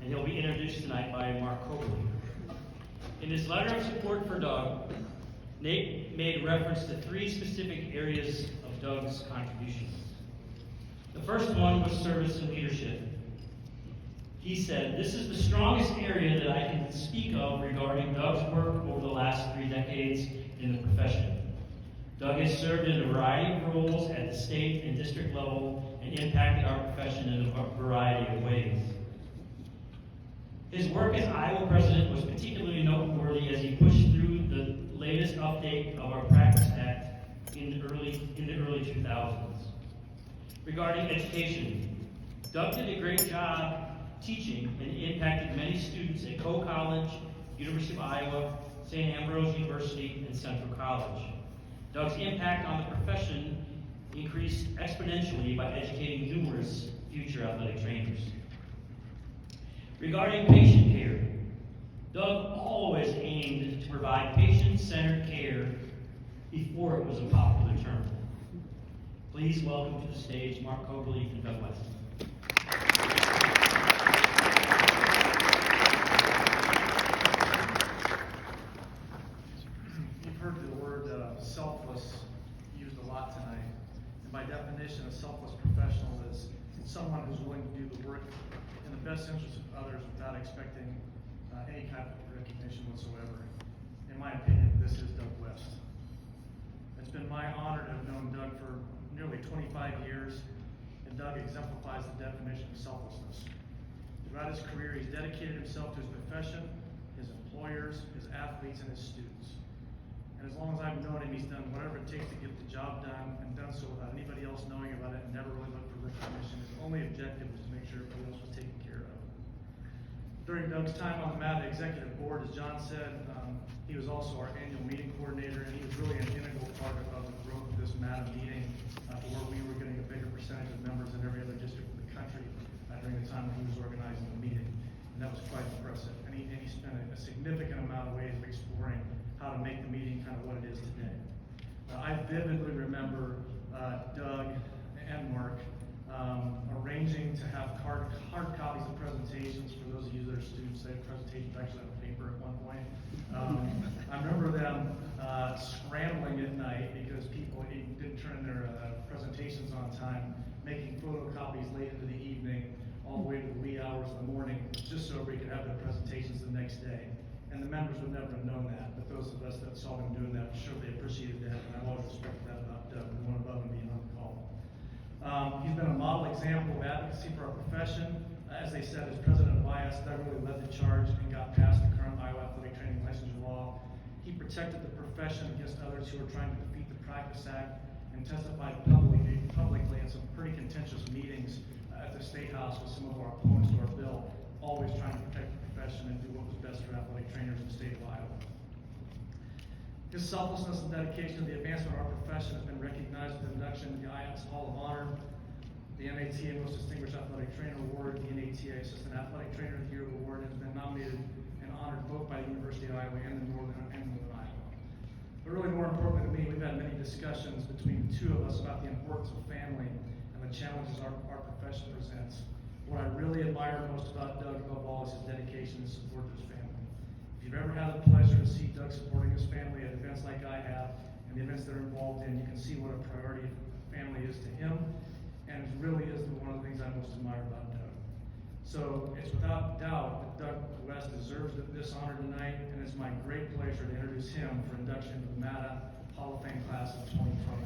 and he'll be introduced tonight by Mark Cobley. In his letter of support for Doug, Nate made reference to 3 specific areas of Doug's contributions. The first one was service and leadership. He said, "This is the strongest area that I can speak of regarding Doug's work over the last 3 decades in the profession. Doug has served in a variety of roles at the state and district level and impacted our profession in a variety of ways. His work as Iowa president was particularly noteworthy as he pushed through the latest update of our Practice Act in the early 2000s. Regarding education, Doug did a great job teaching and impacted many students at Coe College, University of Iowa, St. Ambrose University, and Central College. Doug's impact on the profession increased exponentially by educating numerous future athletic trainers. Regarding patient care, Doug always aimed to provide patient-centered care before it was a popular term. Please welcome to the stage Mark Cobley from Doug West. You've heard the word selfless used a lot tonight. And by definition, a selfless professional is someone who's willing to do the work in the best interest of others without expecting any kind of recognition whatsoever. In my opinion, this is Doug West. It's been my honor to have known Doug for nearly 25 years, and Doug exemplifies the definition of selflessness. Throughout his career, he's dedicated himself to his profession, his employers, his athletes, and his students. And as long as I've known him, he's done whatever it takes to get the job done, and done so without anybody else knowing about it, and never really looked for recognition. His only objective was to make sure everybody else was taken care of. During Doug's time on the MAATA executive board, as John said, he was also our annual meeting coordinator, and he was really an integral part of the growth of this MAATA meeting, where we were getting a bigger percentage of members than every other district in the country during the time when he was organizing the meeting. And that was quite impressive. And he spent a significant amount of ways of exploring how to make the meeting kind of what it is today. I vividly remember Doug and Mark arranging to have hard copies of presentations for those of you that are students. They have presentations actually on paper at one point. I remember them scrambling at night because people didn't turn in their presentations on time, making photocopies late into the evening, all the way to the wee hours of the morning, just so we could have their presentations the next day. And the members would never have known that, but those of us that saw them doing that, sure they appreciated that, and I've always respected that about Doug. We went above and beyond the call. He's been a model example of advocacy for our profession. As they said, as president of IS, Doug really led the charge and got past the current Iowa athletic training licensure law. He protected the profession against others who were trying to defeat the Practice Act, and testified publicly in some pretty contentious meetings at the State House with some of our opponents to our bill, always trying to protect the profession and do what was best for athletic trainers in the state of Iowa. His selflessness and dedication to the advancement of our profession has been recognized with induction to the IS Hall of Honor, the MATA Most Distinguished Athletic Trainer Award, the NATA Assistant Athletic Trainer of the Year Award, and has been nominated and honored both by the University of Iowa and the Northern Iowa. But really more importantly to me, we've had many discussions between the two of us about the importance of family and the challenges our profession presents. What I really admire most about Doug above all is his dedication and support to his family. If you've ever had the pleasure to see Doug supporting his family at events like I have, and the events they're involved in, you can see what a priority family is to him, and it really is one of the things I most admire about Doug. So it's without doubt that Doug West deserves this honor tonight, and it's my great pleasure to introduce him for induction into the MAATA Hall of Fame class of 2024.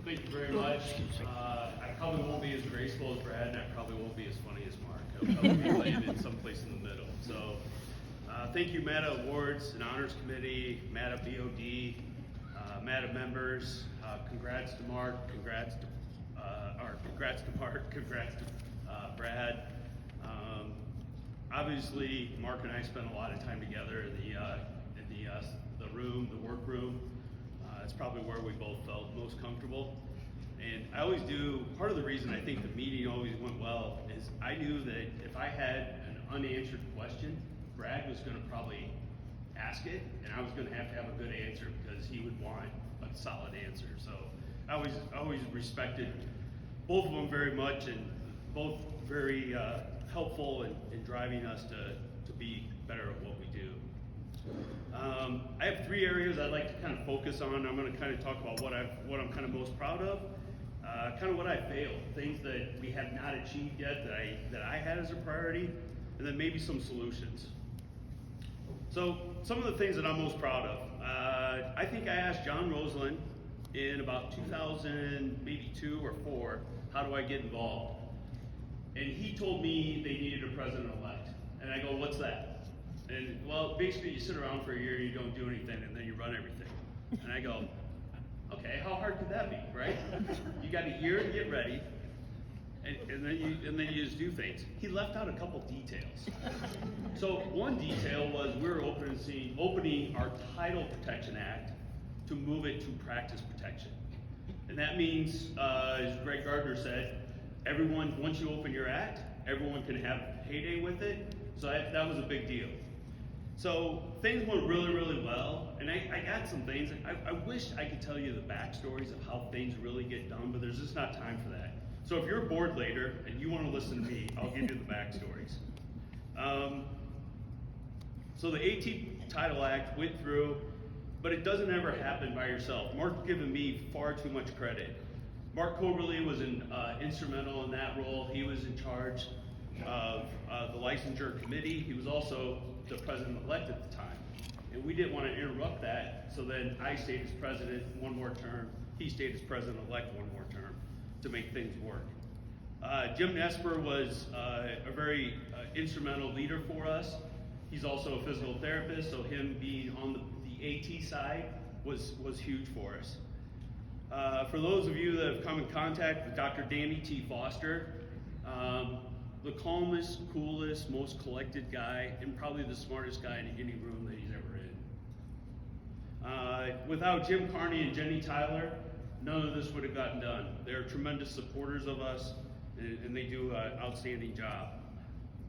Thank you very much. I probably won't be as graceful as Brad, and I probably won't be as funny as Mark. I'll probably be landed someplace in the middle. So, thank you, MAATA Awards and Honors Committee, MAATA BOD, MAATA members. Congrats to Mark. Congrats to Mark. Congrats to Brad. Obviously, Mark and I spent a lot of time together in the workroom. It's probably where we both felt most comfortable. And I always do, part of the reason I think the meeting always went well is I knew that if I had an unanswered question, Brad was was gonna probably ask it, and I was gonna have to have a good answer because he would want a solid answer. So I always respected both of them very much, and both very helpful in driving us to be better at what we do. I have 3 areas I'd like to kind of focus on. I'm going to kind of talk about what I'm kind of most proud of, kind of what I failed, things that we have not achieved yet that I had as a priority, and then maybe some solutions. So some of the things that I'm most proud of. I think I asked John Roseland in about 2002 or 4, how do I get involved? And he told me they needed a president-elect. And I go, what's that? And well, basically you sit around for a year and you don't do anything and then you run everything. And I go, okay, how hard could that be, right? You got a year to get ready, and then you just do things. He left out a couple details. So one detail was we were opening our Title Protection Act to move it to practice protection. And that means, as Greg Gardner said, everyone, once you open your act, everyone can have heyday with it. So that was a big deal. So things went really, really well, and I got some things. I wish I could tell you the backstories of how things really get done, but there's just not time for that. So if you're bored later and you want to listen to me, I'll give you the backstories. So the AT Title Act went through, but it doesn't ever happen by yourself. Mark's given me far too much credit. Mark Coberly was instrumental in that role. He was in charge of the licensure committee. He was also the president-elect at the time. And we didn't want to interrupt that, so then I stayed as president one more term. He stayed as president-elect one more term to make things work. Jim Nesper was a very instrumental leader for us. He's also a physical therapist, so him being on the AT side was huge for us. For those of you that have come in contact with Dr. Danny T. Foster, the calmest, coolest, most collected guy, and probably the smartest guy in any room that he's ever in. Without Jim Carney and Jenny Tyler, none of this would have gotten done. They're tremendous supporters of us, and they do an outstanding job.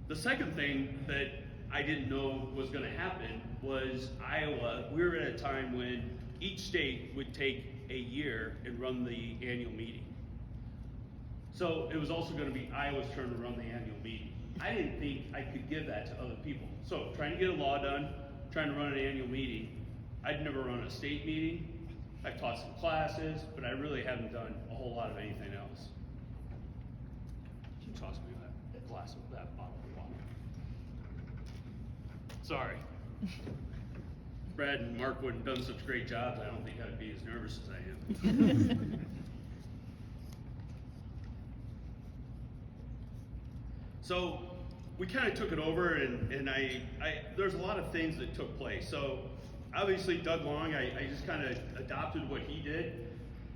The second thing that I didn't know was going to happen was Iowa. We were at a time when each state would take a year and run the annual meeting. So it was also going to be Iowa's turn to run the annual meeting. I didn't think I could give that to other people. So trying to get a law done, trying to run an annual meeting. I'd never run a state meeting. I've taught some classes, but I really haven't done a whole lot of anything else. Can you toss me that glass of that bottle of water? Sorry. Brad and Mark wouldn't have done such great jobs. I don't think I'd be as nervous as I am. So we kind of took it over, and there's a lot of things that took place. So obviously Doug Long, I just kind of adopted what he did,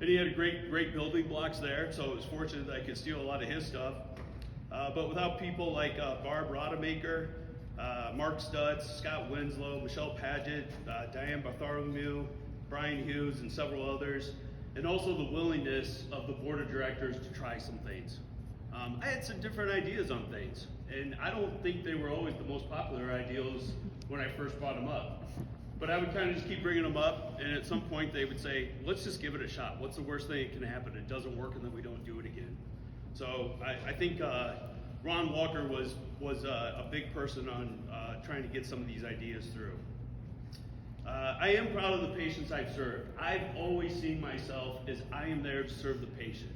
and he had great building blocks there. So it was fortunate that I could steal a lot of his stuff. But without people like Barb Rodemaker, Mark Stutz, Scott Winslow, Michelle Paget, Diane Bartholomew, Brian Hughes, and several others, and also the willingness of the board of directors to try some things. I had some different ideas on things, and I don't think they were always the most popular ideas when I first brought them up. But I would kind of just keep bringing them up, and at some point they would say, let's just give it a shot. What's the worst thing that can happen? It doesn't work, and then we don't do it again. So I think Ron Walker was a big person on trying to get some of these ideas through. I am proud of the patients I've served. I've always seen myself as I am there to serve the patient.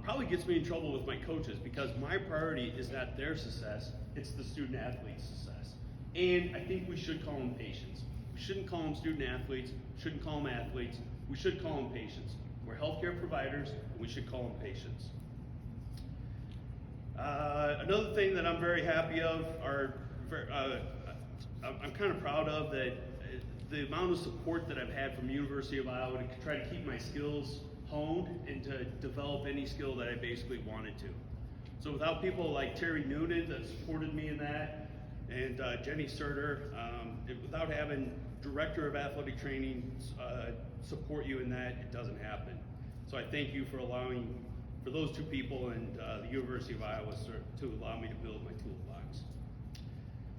Probably gets me in trouble with my coaches because my priority is not their success, it's the student athlete's success. And I think we should call them patients. We shouldn't call them student athletes, shouldn't call them athletes, we should call them patients. We're healthcare providers, and we should call them patients. Another thing that I'm very happy of, I'm kind of proud of, that the amount of support that I've had from the University of Iowa to try to keep my skills honed and to develop any skill that I basically wanted to. So without people like Terry Noonan that supported me in that, and Jenny Serter, without having Director of Athletic Training support you in that, it doesn't happen. So I thank you for allowing, for those two people and the University of Iowa to allow me to build my toolbox.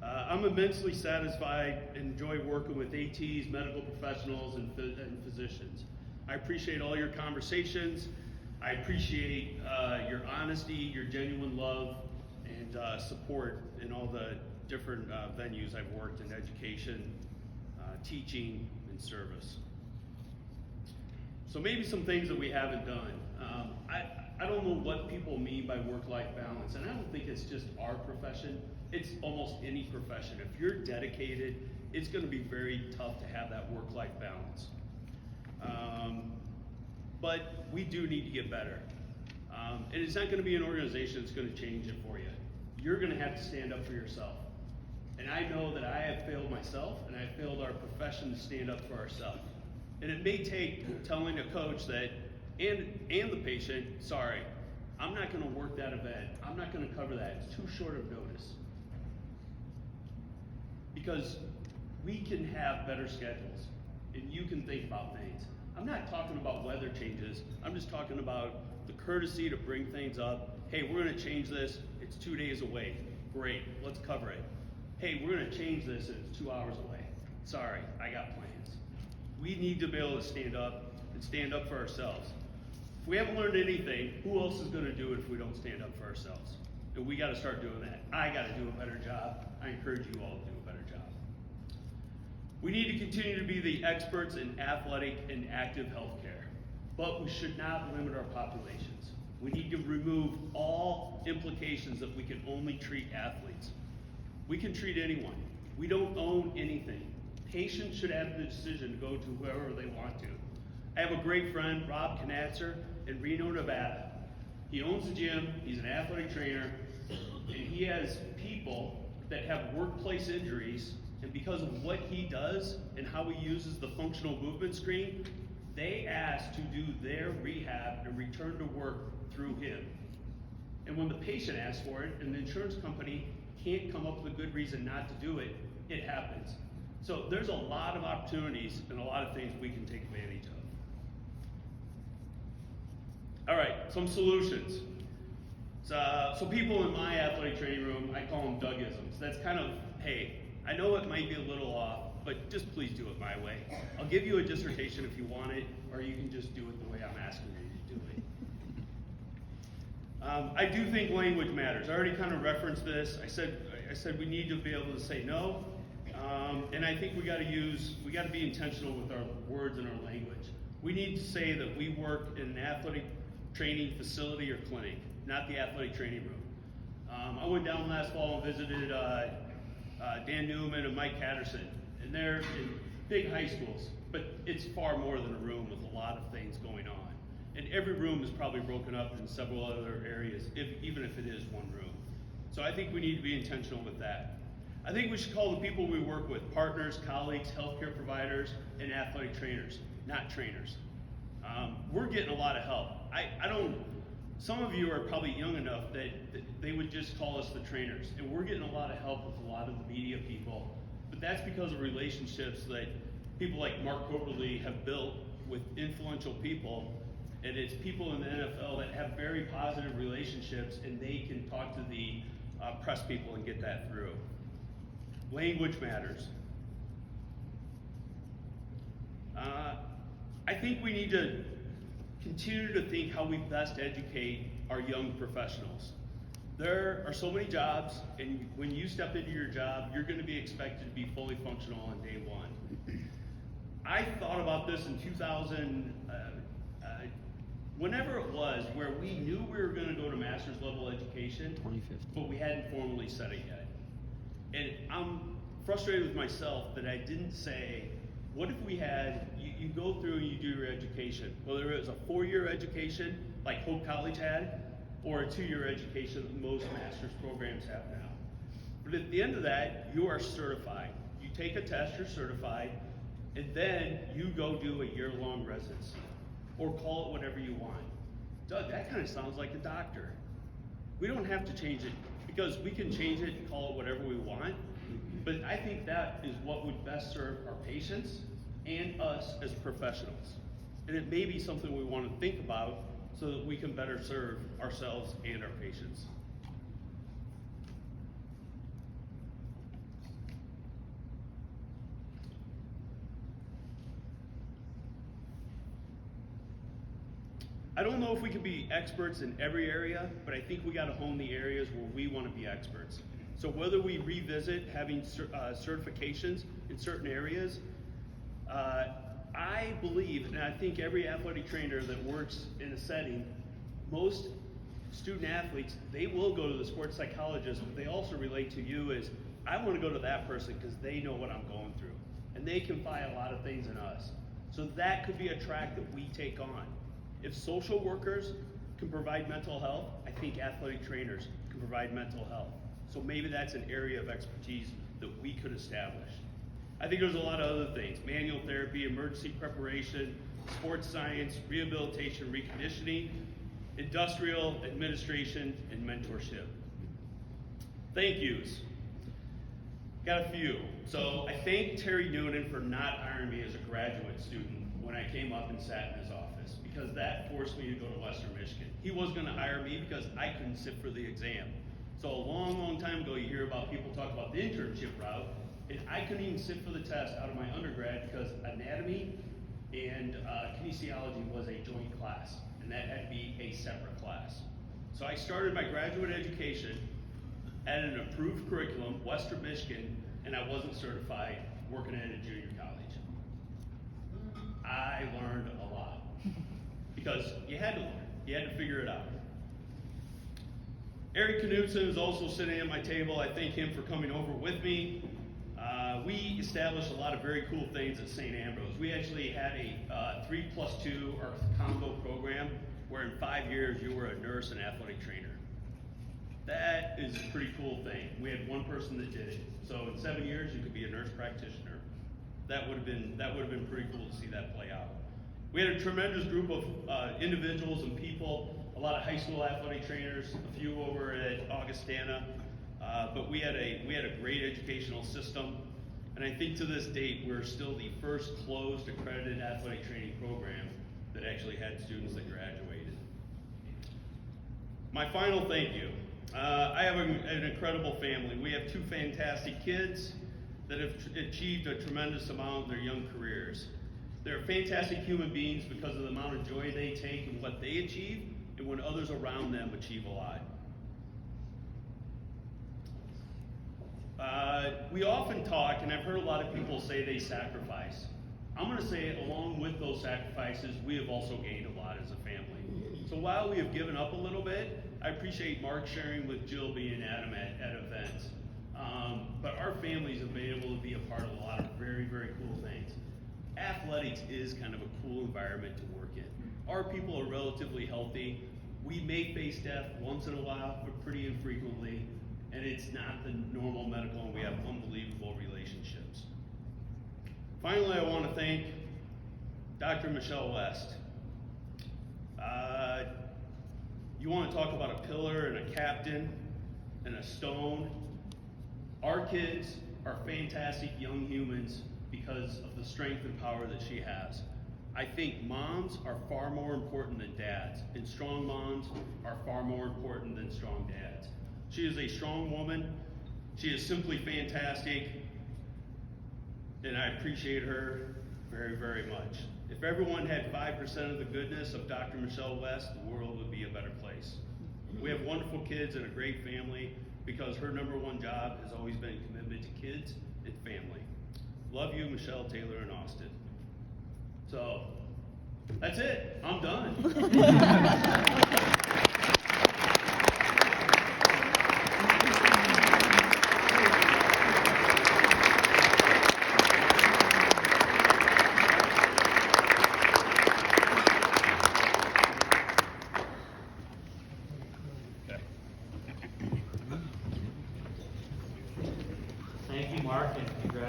I'm immensely satisfied and enjoy working with ATs, medical professionals, and physicians. I appreciate all your conversations. I appreciate your honesty, your genuine love, and support in all the different venues I've worked in: education, teaching, and service. So maybe some things that we haven't done. I don't know what people mean by work-life balance, and I don't think it's just our profession. It's almost any profession. If you're dedicated, it's going to be very tough to have that work-life balance. But we do need to get better. And it's not going to be an organization that's going to change it for you. You're going to have to stand up for yourself. And I know that I have failed myself, and I failed our profession to stand up for ourselves. And it may take telling a coach that, and the patient, sorry, I'm not going to work that event. I'm not going to cover that. It's too short of notice. Because we can have better schedules, and you can think about things. I'm not talking about weather changes. I'm just talking about the courtesy to bring things up. Hey, we're going to change this. It's 2 days away. Great, let's cover it. Hey, we're going to change this and it's 2 hours away. Sorry, I got plans. We need to be able to stand up and stand up for ourselves. If we haven't learned anything, who else is going to do it if we don't stand up for ourselves? And we got to start doing that. I got to do a better job. I encourage you all to do a better job. We need to continue to be the experts in athletic and active healthcare, but we should not limit our populations. We need to remove all implications that we can only treat athletes. We can treat anyone. We don't own anything. Patients should have the decision to go to whoever they want to. I have a great friend, Rob Knatzer, in Reno, Nevada. He owns a gym, he's an athletic trainer, and he has people that have workplace injuries, and because of what he does and how he uses the functional movement screen, they ask to do their rehab and return to work through him. And when the patient asks for it and the insurance company can't come up with a good reason not to do it, it happens. So there's a lot of opportunities and a lot of things we can take advantage of. All right, some solutions. So people in my athletic training room, I call them Dougisms. That's kind of, hey, I know it might be a little off, but just please do it my way. I'll give you a dissertation if you want it, or you can just do it the way I'm asking you to do it. I do think language matters. I already kind of referenced this. I said we need to be able to say no, and I think we got to be intentional with our words and our language. We need to say that we work in an athletic training facility or clinic, not the athletic training room. I went down last fall and visited Dan Newman and Mike Patterson, and they're in big high schools, but it's far more than a room with a lot of things going on. And every room is probably broken up in several other areas, even if it is one room. So I think we need to be intentional with that. I think we should call the people we work with partners, colleagues, healthcare providers, and athletic trainers, not trainers. We're getting a lot of help. Some of you are probably young enough that they would just call us the trainers, and we're getting a lot of help with a lot of the media people, but that's because of relationships that people like Mark Coberly have built with influential people, and it's people in the NFL that have very positive relationships, and they can talk to the press people and get that through. Language matters. I think we need to continue to think how we best educate our young professionals. There are so many jobs, and when you step into your job, you're going to be expected to be fully functional on day one. I thought about this in 2000, whenever it was, where we knew we were going to go to master's level education, 2015. but we hadn't formally said it yet. And I'm frustrated with myself that I didn't say, what if we had, you go through and you do your education, whether it was a 4-year education like Hope College had, or a 2-year education that most master's programs have now. But at the end of that, you are certified. You take a test, you're certified, and then you go do a year-long residency, or call it whatever you want. Doug, that kind of sounds like a doctor. We don't have to change it, because we can change it and call it whatever we want, but I think that is what would best serve our patients and us as professionals. And it may be something we want to think about so that we can better serve ourselves and our patients. I don't know if we can be experts in every area, but I think we got to hone the areas where we want to be experts. So whether we revisit having certifications in certain areas, I believe, and I think every athletic trainer that works in a setting, most student athletes, they will go to the sports psychologist, but they also relate to you as, I want to go to that person because they know what I'm going through. And they confide a lot of things in us. So that could be a track that we take on. If social workers can provide mental health, I think athletic trainers can provide mental health. So maybe that's an area of expertise that we could establish. I think there's a lot of other things: manual therapy, emergency preparation, sports science, rehabilitation, reconditioning, industrial administration, and mentorship. Thank yous. Got a few. So I thank Terry Noonan for not hiring me as a graduate student when I came up and sat in his office, because that forced me to go to Western Michigan. He was going to hire me because I couldn't sit for the exam. So a long, long time ago, you hear about people talk about the internship route, and I couldn't even sit for the test out of my undergrad because anatomy and kinesiology was a joint class, and that had to be a separate class. So I started my graduate education at an approved curriculum, Western Michigan, and I wasn't certified working at a junior college. I learned a lot because you had to learn. You had to figure it out. Eric Knudsen is also sitting at my table. I thank him for coming over with me. We established a lot of very cool things at St. Ambrose. We actually had a 3+2 or combo program where in 5 years you were a nurse and athletic trainer. That is a pretty cool thing. We had one person that did it. So in 7 years you could be a nurse practitioner. That would have been pretty cool to see that play out. We had a tremendous group of individuals and people, a lot of high school athletic trainers, a few over at Augustana, but we had a great educational system, and I think to this date we're still the first closed accredited athletic training program that actually had students that graduated. My final thank you. I have an incredible family. We have 2 fantastic kids that have achieved a tremendous amount in their young careers. They're fantastic human beings because of the amount of joy they take in what they achieve and when others around them achieve a lot. We often talk, and I've heard a lot of people say they sacrifice. I'm going to say, along with those sacrifices, we have also gained a lot as a family. So while we have given up a little bit, I appreciate Mark sharing with Jill being Adam at events. But our families have been able to be a part of a lot of very, very cool things. Athletics is kind of a cool environment to work in. Our people are relatively healthy. We may face death once in a while, but pretty infrequently, and it's not the normal medical, and we have unbelievable relationships. Finally, I want to thank Dr. Michelle West. You want to talk about a pillar and a captain and a stone. Our kids are fantastic young humans because of the strength and power that she has. I think moms are far more important than dads, and strong moms are far more important than strong dads. She is a strong woman. She is simply fantastic, and I appreciate her very, very much. If everyone had 5% of the goodness of Dr. Michelle West, the world would be a better place. We have wonderful kids and a great family because her #1 job has always been commitment to kids and family. Love you, Michelle, Taylor, and Austin. So, that's it. I'm done.